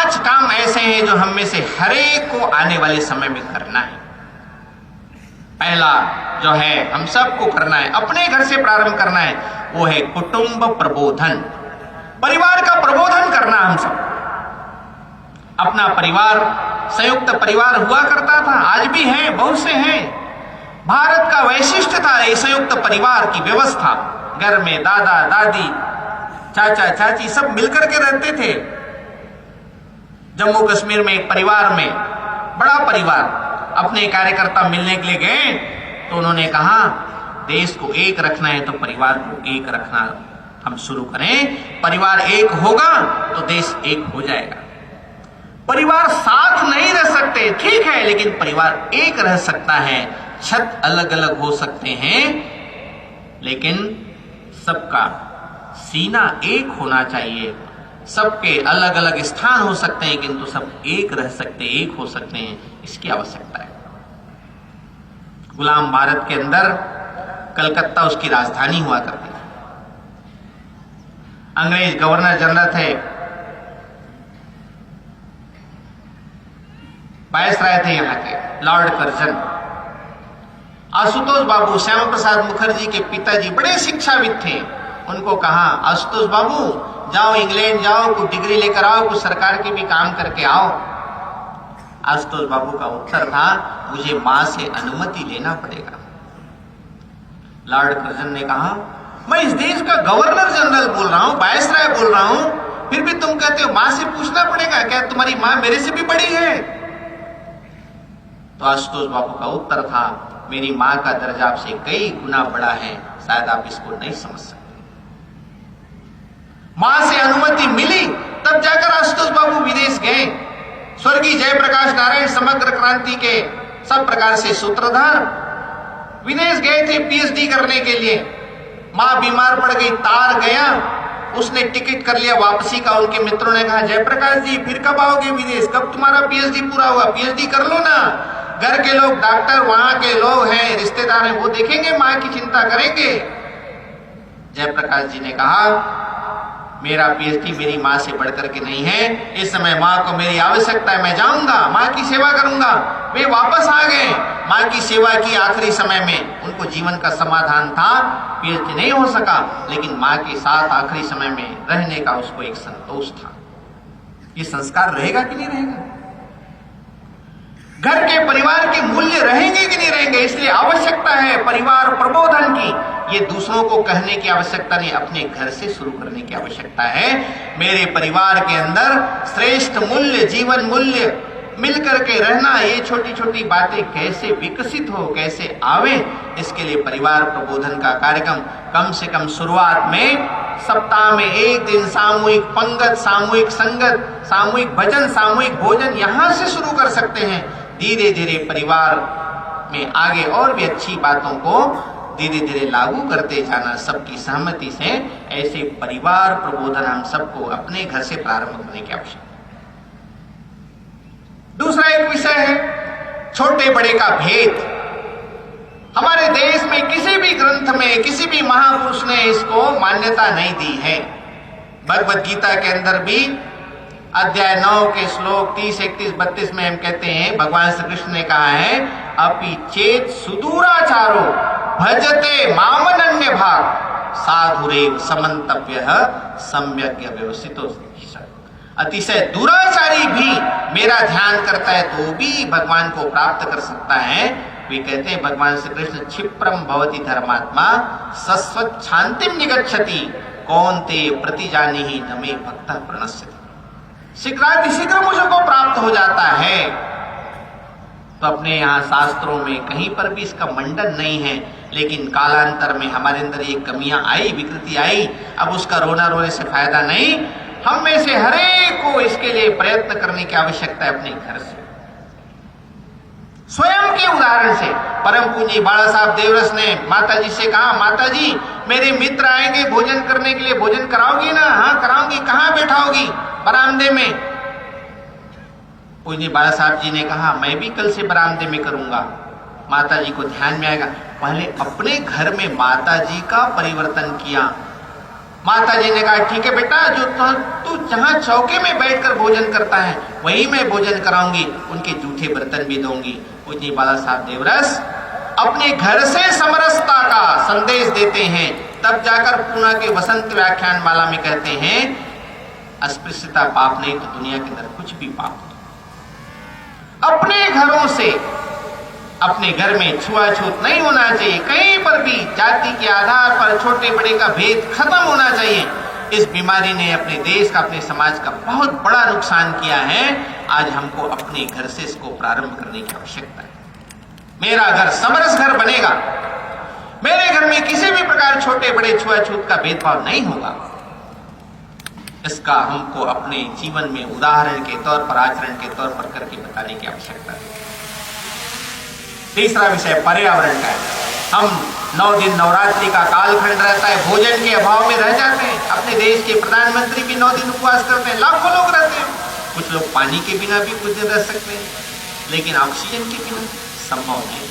5 काम ऐसे हैं जो हम में से हर एक को आने वाले समय में करना है। पहला जो है हम सबको करना है, अपने घर से प्रारंभ करना है, वो है कुटुंब प्रबोधन। परिवार का प्रबोधन करना। हम सब अपना परिवार, संयुक्त परिवार हुआ करता था, आज भी है, बहुत से हैं। भारत का वैशिष्ट था ये संयुक्त परिवार की व्यवस्था। घर में दादा दादी, चाचा चाची सब मिलकर के रहते थे। जम्मू कश्मीर में एक परिवार में, बड़ा परिवार, अपने कार्यकर्ता मिलने के लिए गए तो उन्होंने कहा देश को एक रखना है तो परिवार को एक रखना हम शुरू करें। परिवार एक होगा तो देश एक हो जाएगा। परिवार साथ नहीं रह सकते, ठीक है, लेकिन परिवार एक रह सकता है। छत अलग अलग हो सकते हैं, लेकिन सबका सीना एक होना चाहिए। सबके अलग अलग स्थान हो सकते हैं, किंतु सब एक रह सकते, एक हो सकते हैं, इसकी आवश्यकता है। गुलाम भारत के अंदर कलकत्ता उसकी राजधानी हुआ करती थी। अंग्रेज गवर्नर जनरल थे, वायसराय थे यहाँ के, लॉर्ड कर्जन। आशुतोष बाबू, श्यामा प्रसाद मुखर्जी के पिताजी बड़े शिक्षाविद थे। उनको कहा आशुतोष बाबू जाओ इंग्लैंड जाओ, कुछ डिग्री लेकर आओ, कुछ सरकार के भी काम करके आओ। आशुतोष बाबू का उत्तर था मुझे मां से अनुमति लेना पड़ेगा। लॉर्ड कर्जन ने कहा मैं इस देश का गवर्नर जनरल बोल रहा हूं, वायसराय बोल रहा हूं, फिर भी तुम कहते हो मां से पूछना पड़ेगा, क्या तुम्हारी मां मेरे से भी बड़ी है? तो आशुतोष बाबू का उत्तर था मेरी मां का दर्जा आपसे कई गुना बड़ा है, शायद आप इसको नहीं समझ सकते। मां से अनुमति मिली तब जाकर आशुतोष बाबू विदेश गए। स्वर्गीय जयप्रकाश नारायण समग्र क्रांति के सब प्रकार से सूत्रधार विदेश गए थे पीएचडी करने के लिए। मां बीमार पड़ गई, तार गया, उसने टिकट कर लिया वापसी का। उनके मित्रों ने कहा जयप्रकाश जी फिर कब आओगे विदेश, कब तुम्हारा पीएचडी पूरा हुआ, पीएचडी कर लो ना। घर के लोग, डॉक्टर, वहां के लोग हैं, रिश्तेदार हैं, वो देखेंगे, मां की चिंता करेंगे। जयप्रकाश जी ने कहा मेरा पीएचडी मेरी मां से बढ़कर के नहीं है, इस समय मां को मेरी आवश्यकता है, मैं जाऊंगा, मां की सेवा करूंगा। वे वापस आ गए। मां की सेवा की आखिरी समय में उनको जीवन का समाधान था, पीएचडी नहीं हो सका, लेकिन मां के साथ आखिरी समय में रहने का उसको एक संतोष था। ये संस्कार रहेगा कि नहीं रहेगा? घर के परिवार के मूल्य रहेंगे कि नहीं रहेंगे? इसलिए आवश्यकता है परिवार प्रबोधन की। ये दूसरों को कहने की आवश्यकता नहीं, अपने घर से शुरू करने की आवश्यकता है। मेरे परिवार के अंदर श्रेष्ठ मूल्य, जीवन मूल्य मिलकर के रहना, ये छोटी छोटी बातें कैसे विकसित हो, कैसे आवे, इसके लिए परिवार प्रबोधन का कार्यक्रम कम से कम शुरुआत में सप्ताह में एक दिन सामूहिक पंगत, सामूहिक संगत, सामूहिक भजन, सामूहिक भोजन यहां से शुरू कर सकते हैं। धीरे धीरे परिवार में आगे और भी अच्छी बातों को धीरे धीरे लागू करते जाना, सबकी सहमति से। ऐसे परिवार प्रबोधन हम सबको अपने घर से प्रारंभ करने की आवश्यकता है। दूसरा एक विषय है छोटे बड़े का भेद। हमारे देश में किसी भी ग्रंथ में, किसी भी महापुरुष ने इसको मान्यता नहीं दी है। भगवत गीता के अंदर भी अध्याय 9 के श्लोक 30, 31, 32 में हम कहते हैं, भगवान श्री कृष्ण ने कहा है अपि चेत सुदूराचारो भजते मामनन्य भाग साधुरेव समन्तव्यः सम्यग् व्यवस्थितो। अतिशय दुराचारी भी मेरा ध्यान करता है तो भी भगवान को प्राप्त कर सकता है। वे कहते हैं भगवान श्री कृष्ण क्षिप्रम भवति धर्मात्मा सस्वत् शांतिम निगच्छति कौन्ते प्रतिजानीहि न मे भक्तः प्रणश्यति। शीघ्र मुझको प्राप्त हो जाता है। तो अपने यहाँ शास्त्रों में कहीं पर भी इसका मंडन नहीं है, लेकिन कालांतर में हमारे अंदर ये कमियां आई, विकृति आई। अब उसका रोना रोने से फायदा नहीं। हम में से हर एक को इसके लिए प्रयत्न करने की आवश्यकता है। अपने घर से, स्वयं के उदाहरण से। परम पूज्य बाला साहब देवरस ने माता जी से कहा माता जी मेरे मित्र आएंगे भोजन करने के लिए, भोजन कराओगी ना? हाँ कराऊंगी। कहाँ बैठाओगी? बरामदे में। पूज्य बाला साहब जी ने कहा मैं भी कल से बरामदे में करूंगा। माता जी को ध्यान में आएगा, पहले अपने घर में माता जी का परिवर्तन किया। माता जी ने कहा ठीक है बेटा, जो तू जहां चौके में बैठकर भोजन करता है वहीं मैं भोजन कराऊंगी, उनके जूठे बर्तन भी दूंगी। पूज्य बाला साहब देवरस अपने घर से समरसता का संदेश देते हैं। तब जाकर पूना के वसंत व्याख्यान माला में कहते हैं अस्पृश्यता पाप नहीं तो दुनिया के अंदर कुछ भी पाप नहीं। अपने घरों से, अपने घर में छुआछूत नहीं होना चाहिए, कहीं पर भी जाति के आधार पर छोटे बड़े का भेद खत्म होना चाहिए। इस बीमारी ने अपने देश का, अपने समाज का बहुत बड़ा नुकसान किया है। आज हमको अपने घर से इसको प्रारंभ करने की आवश्यकता है। मेरा घर समरस घर बनेगा, मेरे घर में किसी भी प्रकार छोटे बड़े छुआछूत का भेदभाव नहीं होगा। इसका हमको अपने जीवन में उदाहरण के तौर पर, आचरण के तौर पर करके बताने की आवश्यकता है। तीसरा विषय पर्यावरण का है। हम 9 दिन नवरात्रि का कालखंड रहता है, भोजन के अभाव में रह जाते हैं। अपने देश के प्रधानमंत्री भी 9 दिन उपवास करते हैं, लाखों लोग रहते हैं। कुछ लोग पानी के बिना भी कुछ दिन रह सकते हैं, लेकिन ऑक्सीजन के बिना संभव नहीं।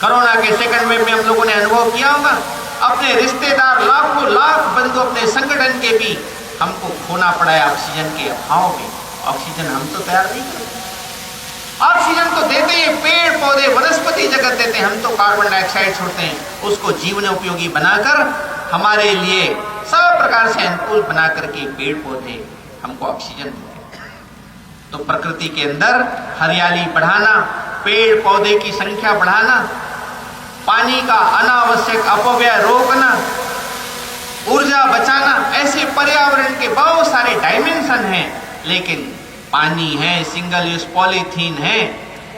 कोरोना के सेकंड वेव में हम लोगों ने अनुभव किया होगा, अपने रिश्तेदार लाखों लाख बंधु, अपने संगठन के भी हमको खोना पड़ा है ऑक्सीजन के अभाव में। ऑक्सीजन हम तो तैयार नहीं करते, ऑक्सीजन तो देते हैं पेड़ पौधे वनस्पति जगत देते हैं, हम तो कार्बन डाइऑक्साइड छोड़ते हैं। उसको जीवन उपयोगी बनाकर हमारे लिए सब प्रकार से अनुकूल बना करके पेड़ पौधे हमको ऑक्सीजन देते हैं। तो प्रकृति के अंदर हरियाली बढ़ाना, पेड़ पौधे की संख्या बढ़ाना, पानी का अनावश्यक अपव्यय रोकना, ऊर्जा बचाना, ऐसे पर्यावरण के बहुत सारे डायमेंशन हैं। लेकिन पानी है, सिंगल यूज पॉलीथीन है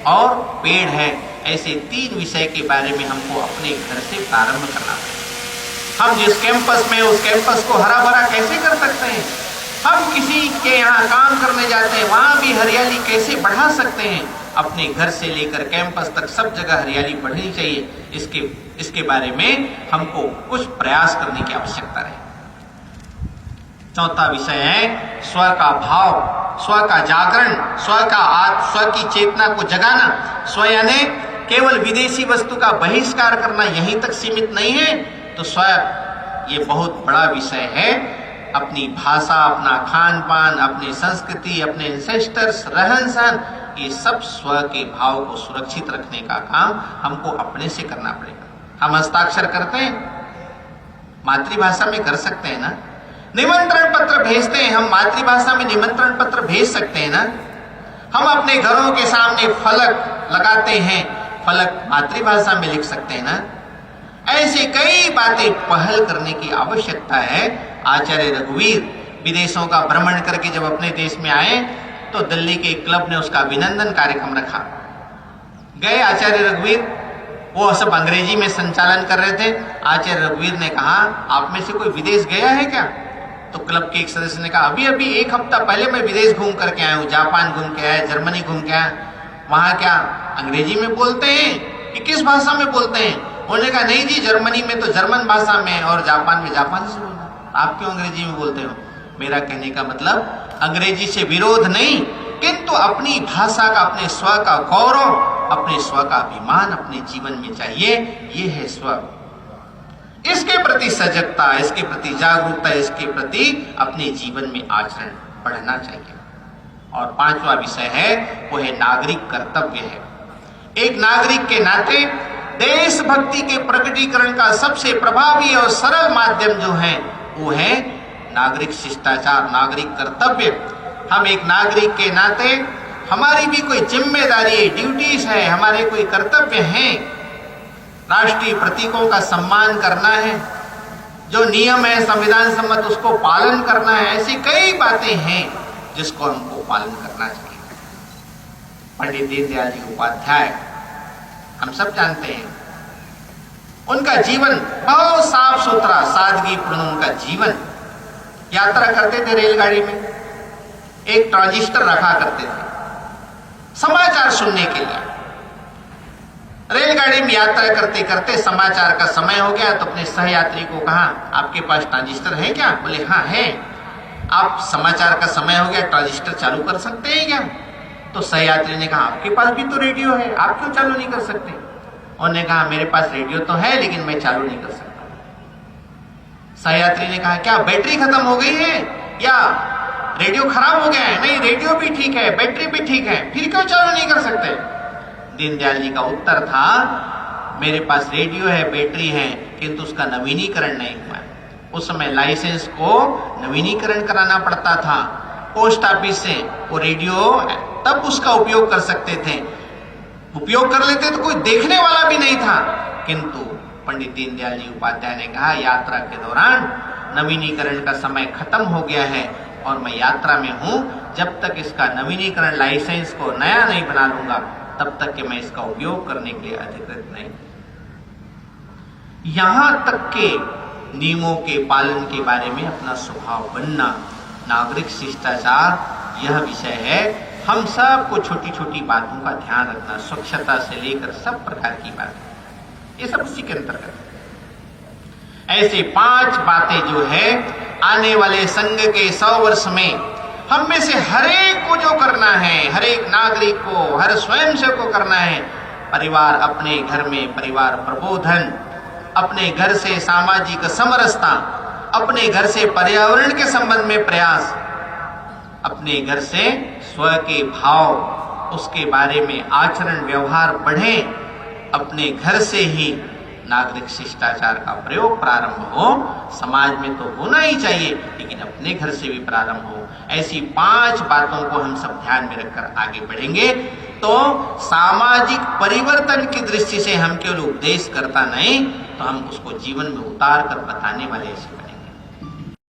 और पेड़ है, ऐसे 3 विषय के बारे में हमको अपने घर से प्रारंभ करना है। हम जिस कैंपस में, उस कैंपस को हरा भरा कैसे कर सकते हैं? हम किसी के यहाँ काम करने जाते हैं, वहां भी हरियाली कैसे बढ़ा सकते हैं? अपने घर से लेकर कैंपस तक सब जगह हरियाली बढ़नी चाहिए। इसके बारे में हमको कुछ प्रयास करने की आवश्यकता है। चौथा विषय है स्व का भाव, स्व का जागरण, स्व की चेतना को जगाना। स्व यानी केवल विदेशी वस्तु का बहिष्कार करना यहीं तक सीमित नहीं है, तो स्व ये बहुत बड़ा विषय है। अपनी भाषा, अपना खान पान, अपनी संस्कृति, अपने एंसेस्टर्स, रहन सहन, ये सब स्व के भाव को सुरक्षित रखने का काम हमको अपने से करना पड़ेगा। हम हस्ताक्षर करते हैं, मातृभाषा में कर सकते हैं ना। निमंत्रण पत्र भेजते हैं, हम मातृभाषा में निमंत्रण पत्र भेज सकते हैं ना। हम अपने घरों के सामने फलक लगाते हैं, फलक मातृभाषा में लिख सकते हैं ना। ऐसी कई बातें पहल करने की आवश्यकता है। आचार्य रघुवीर विदेशों का भ्रमण करके जब अपने देश में आए तो दिल्ली के क्लब ने उसका अभिनंदन कार्यक्रम रखा। गए आचार्य रघुवीर, वो सब अंग्रेजी में संचालन कर रहे थे। आचार्य रघुवीर ने कहा आप में से कोई विदेश गया है क्या? तो क्लब के एक सदस्य ने कहा अभी अभी 1 हफ्ता पहले मैं विदेश घूम करके आया हूँ, जापान घूम के आया, जर्मनी घूम के आया। वहां क्या अंग्रेजी में बोलते हैं कि किस भाषा में बोलते हैं? उन्होंने कहा नहीं जी, जर्मनी में तो जर्मन भाषा में और जापान में जापानी से बोलना, आप क्यों अंग्रेजी में बोलते हो? मेरा कहने का मतलब अंग्रेजी से विरोध नहीं, किंतु अपनी भाषा का, अपने स्व का गौरव, अपने स्व का अभिमान अपने जीवन में चाहिए। ये है स्व। इसके प्रति सजगता, इसके प्रति जागरूकता, इसके प्रति अपने जीवन में आचरण बढ़ना चाहिए। और 5वां विषय है वो है नागरिक कर्तव्य है। एक नागरिक के नाते देशभक्ति के प्रकटीकरण का सबसे प्रभावी और सरल माध्यम जो है वो है नागरिक शिष्टाचार, नागरिक कर्तव्य। हम एक नागरिक के नाते हमारी भी कोई जिम्मेदारी है, ड्यूटीज है, हमारे कोई कर्तव्य हैं। राष्ट्रीय प्रतीकों का सम्मान करना है, जो नियम है संविधान सम्मत उसको पालन करना है। ऐसी कई बातें हैं जिसको हमको पालन करना चाहिए। पंडित दीनदयाल जी उपाध्याय हम सब जानते हैं, उनका जीवन बहुत साफ सुथरा, सादगीपूर्ण उनका जीवन। यात्रा करते थे रेलगाड़ी में, एक ट्रांजिस्टर रखा करते थे समाचार सुनने के लिए। रेलगाड़ी में यात्रा करते करते समाचार का समय हो गया तो अपने सहयात्री को कहा आपके पास ट्रांजिस्टर है क्या? बोले हाँ है। आप समाचार का समय हो गया, ट्रांजिस्टर चालू कर सकते हैं क्या? तो सहयात्री ने कहा आपके पास भी तो रेडियो है, आप क्यों चालू नहीं कर सकते? उन्होंने कहा मेरे पास रेडियो तो है लेकिन मैं चालू नहीं कर सकता। सहयात्री ने कहा, क्या बैटरी खत्म हो गई है या रेडियो खराब हो गया है? नहीं, रेडियो भी ठीक है, बैटरी भी ठीक है, फिर क्यों चालू नहीं कर सकते? दीनदयाल जी का उत्तर था, मेरे पास रेडियो है, बैटरी है, किंतु उसका नवीनीकरण नहीं हुआ। उस समय लाइसेंस को नवीनीकरण कराना पड़ता था पोस्ट ऑफिस से। वो रेडियो तब उसका उपयोग कर सकते थे, उपयोग कर लेते तो कोई देखने वाला भी नहीं था। किंतु पंडित दीनदयाल जी उपाध्याय ने कहा, यात्रा के दौरान नवीनीकरण का समय खत्म हो गया है और मैं यात्रा में हूं, जब तक इसका नवीनीकरण लाइसेंस को नया नहीं बना लूंगा तब तक कि मैं इसका उपयोग करने के लिए अधिकृत नहीं। यहां तक के नियमों के पालन के बारे में अपना स्वभाव बनना, नागरिक शिष्टाचार, यह विषय है। हम सबको छोटी छोटी बातों का ध्यान रखना, स्वच्छता से लेकर सब प्रकार की बातें, ये सब उसी के अंतर्गत। ऐसे 5 बातें जो है आने वाले संघ के 100 वर्ष में हम में से हरेक को जो करना है, हरेक नागरिक को, हर स्वयंसेवक को करना है। परिवार, अपने घर में परिवार प्रबोधन, अपने घर से सामाजिक समरसता, अपने घर से पर्यावरण के संबंध में प्रयास, अपने घर से स्व के भाव, उसके बारे में आचरण व्यवहार बढ़े। अपने घर से ही नागरिक शिष्टाचार का प्रयोग प्रारंभ हो। समाज में तो होना ही चाहिए, लेकिन अपने घर से भी प्रारंभ हो। ऐसी 5 बातों को हम सब ध्यान में रखकर आगे बढ़ेंगे तो सामाजिक परिवर्तन की दृष्टि से हम केवल उपदेश करता नहीं, तो हम उसको जीवन में उतार कर बताने वाले ऐसे